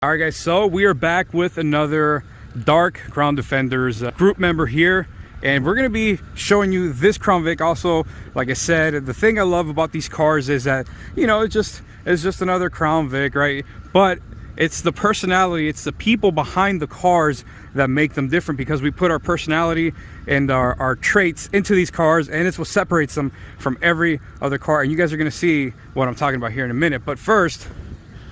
All right, guys, so we are back with another Dark Crown Defenders group member here, and we're going to be showing you this Crown Vic. Also, like I said, the thing I love about these cars is that, you know, it's just another Crown Vic, right? But it's the personality, it's the people behind the cars that make them different, because we put our personality and our traits into these cars, and it's what separates them from every other car. And you guys are going to see what I'm talking about here in a minute. But first,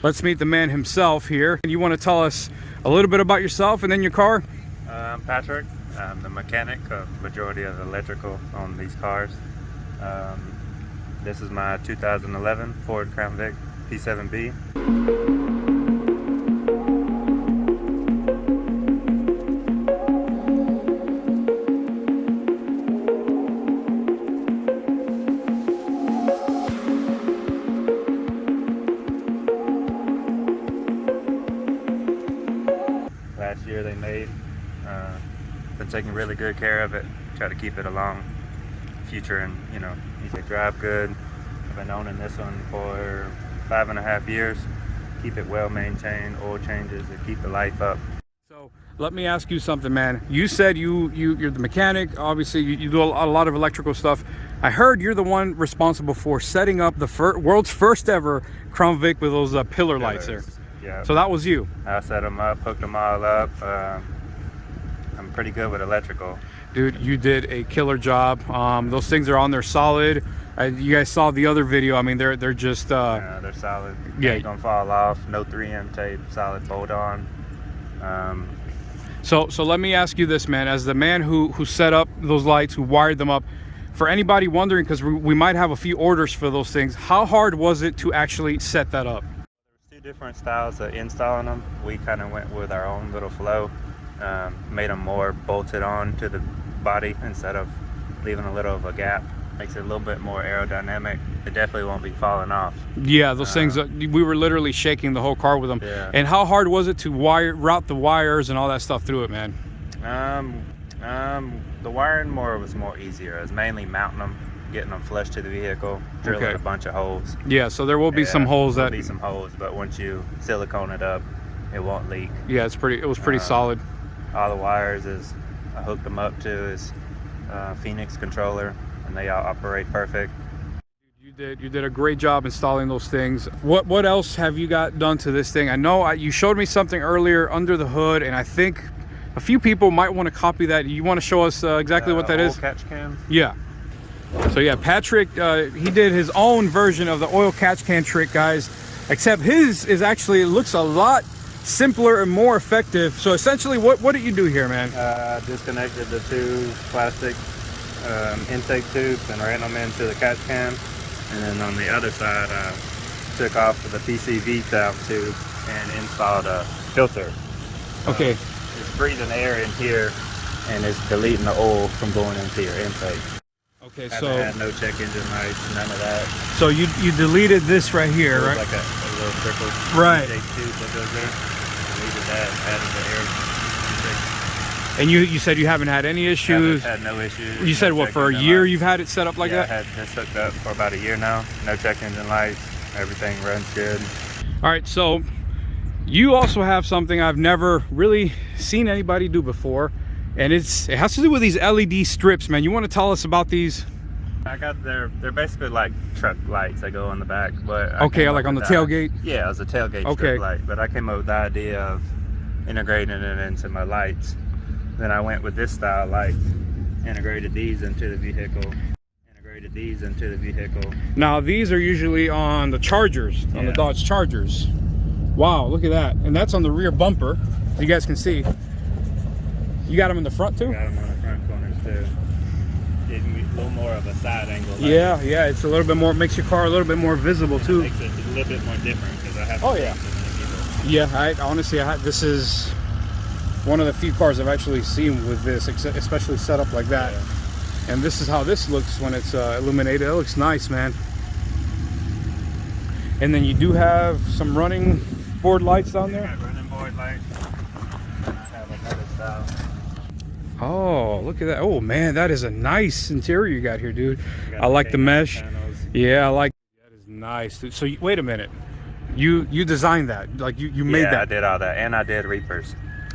let's meet the man himself here. You want to tell us a little bit about yourself and then your car? I'm Patrick. I'm the mechanic of majority of the electrical on these cars. This is my 2011 Ford Crown Vic P7B. Last year they made. Been taking really good care of it. Try to keep it a long future, and you know, they drive good. I've been owning this one for 5.5 years. Keep it well maintained, oil changes to keep the life up. So let me ask you something, man. You said you're the mechanic. Obviously, you do a lot of electrical stuff. I heard you're the one responsible for setting up the world's first ever Crown Vic with those pillar lights there. Yeah. So that was you. I set them up, hooked them all up. I'm pretty good with electrical. Dude, you did a killer job. Those things are on there solid. You guys saw the other video. I mean, they're just yeah, they're solid. Yeah, Ain't gonna fall off. No 3M tape. Solid bolt on. So let me ask you this, man. As the man who set up those lights, who wired them up, for anybody wondering, because we might have a few orders for those things, how hard was it to actually set that up? There's two different styles of installing them. We kind of went with our own little flow. Made them more bolted on to the body instead of leaving a little of a gap. Makes it a little bit more aerodynamic. It definitely won't be falling off. Yeah, those things, we were literally shaking the whole car with them. Yeah. And how hard was it to route the wires and all that stuff through it, man? The wiring was more easier. It was mainly mounting them, getting them flush to the vehicle, drilling a bunch of holes. Yeah, so there will be some holes There'll be some holes, but once you silicone it up, it won't leak. Yeah, it was pretty solid. All the wires I hooked them up to is Phoenix controller, and they all operate perfect. You did a great job installing those things. What else have you got done to this thing? I know you showed me something earlier under the hood, and I think a few people might want to copy that. You want to show us exactly what that oil is? Catch can. Yeah. So yeah, Patrick, he did his own version of the oil catch can trick, guys. Except his is actually, it looks a lot simpler and more effective. So essentially, what did you do here, man? Disconnected the two plastic intake tubes and ran them into the catch can, and then on the other side took off the PCV valve tube and installed a filter. Okay. It's breathing air in here, and it's deleting the oil from going into your intake. Okay, So had no check engine lights, none of that. So you deleted this right here, right? Like a little trickle right intake tube that goes there. Deleted that, added the air intake. And you said you haven't had any issues? Had no issues. You said what, for a year you've had it set up like that? I had this hooked up for about a year now. No check engine lights. Everything runs good. All right, so you also have something I've never really seen anybody do before, and it has to do with these LED strips, man. You want to tell us about these? They're basically like truck lights that go on the back, but okay, like on the tailgate. Yeah, it was a tailgate strip light, but I came up with the idea of integrating it into my lights. Then I went with this style light, integrated these into the vehicle. Now these are usually on the Chargers, on the Dodge Chargers. Wow, look at that. And that's on the rear bumper. You guys can see. You got them in the front too? Got them on the front corners too. Giving me a little more of a side angle. Yeah, it's a little bit more, makes your car a little bit more visible too. Makes it a little bit more different because I have. Oh yeah. Honestly, this is one of the few cars I've actually seen with this, especially set up like that. Yeah. And this is how this looks when it's illuminated. It looks nice, man. And then you do have some running board lights down there. Got running board lights. I have another style. Oh, look at that. Oh man, that is a nice interior you got here, dude. I like the mesh. Yeah, I like that. Is nice. So wait a minute. You designed that, like you made Yeah, that. I did all that, and I did reapers.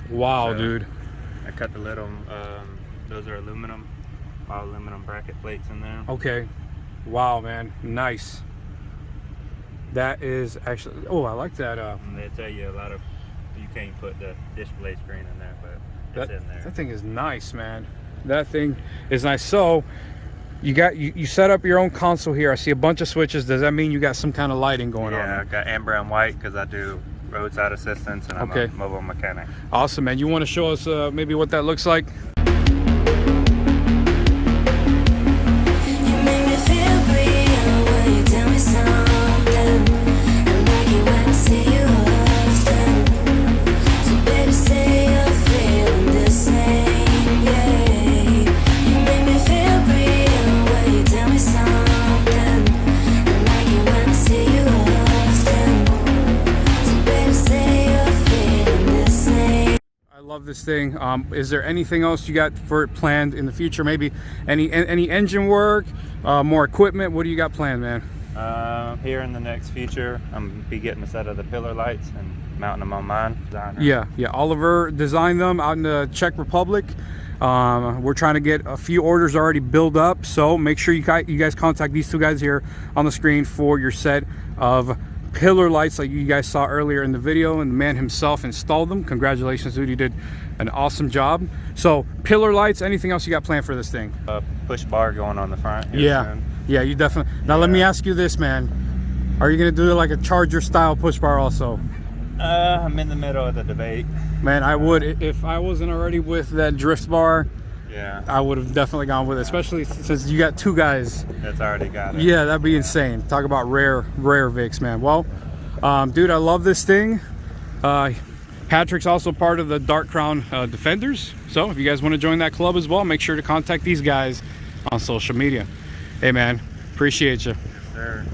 Wow, So, dude. I cut the little, those are aluminum, all aluminum bracket plates in there. Okay. Wow, man, nice. That is actually, oh, I like that. And they tell you a lot of, you can't put the display screen in there, but it's in there. That thing is nice, man. That thing is nice. So you set up your own console here. I see a bunch of switches. Does that mean you got some kind of lighting going on? Yeah, I got amber and white because I do roadside assistance and I'm a mobile mechanic. Awesome, man. You want to show us maybe what that looks like? Love this thing. Is there anything else you got for it planned in the future? Maybe any engine work, more equipment? What do you got planned, man? Here in the next future, I'm gonna be getting a set of the pillar lights and mounting them on mine. Yeah. Oliver designed them out in the Czech Republic. We're trying to get a few orders already built up, so make sure you guys contact these two guys here on the screen for your set of pillar lights like you guys saw earlier in the video, and the man himself installed them. Congratulations, dude, you did an awesome job. So pillar lights, anything else you got planned for this thing? Push bar going on the front here soon. Yeah, you definitely. Now let me ask you this, man, are you gonna do like a Charger style push bar also? I'm in the middle of the debate. Man, I would, if I wasn't already with that drift bar. Yeah, I would have definitely gone with it, especially since you got two guys that's already got it. Yeah, that'd be insane. Talk about rare Vicks, man. Well, dude, I love this thing. Patrick's also part of the Dark Crown Defenders, so if you guys want to join that club as well, make sure to contact these guys on social media. Hey, man, appreciate you. Yes, sir.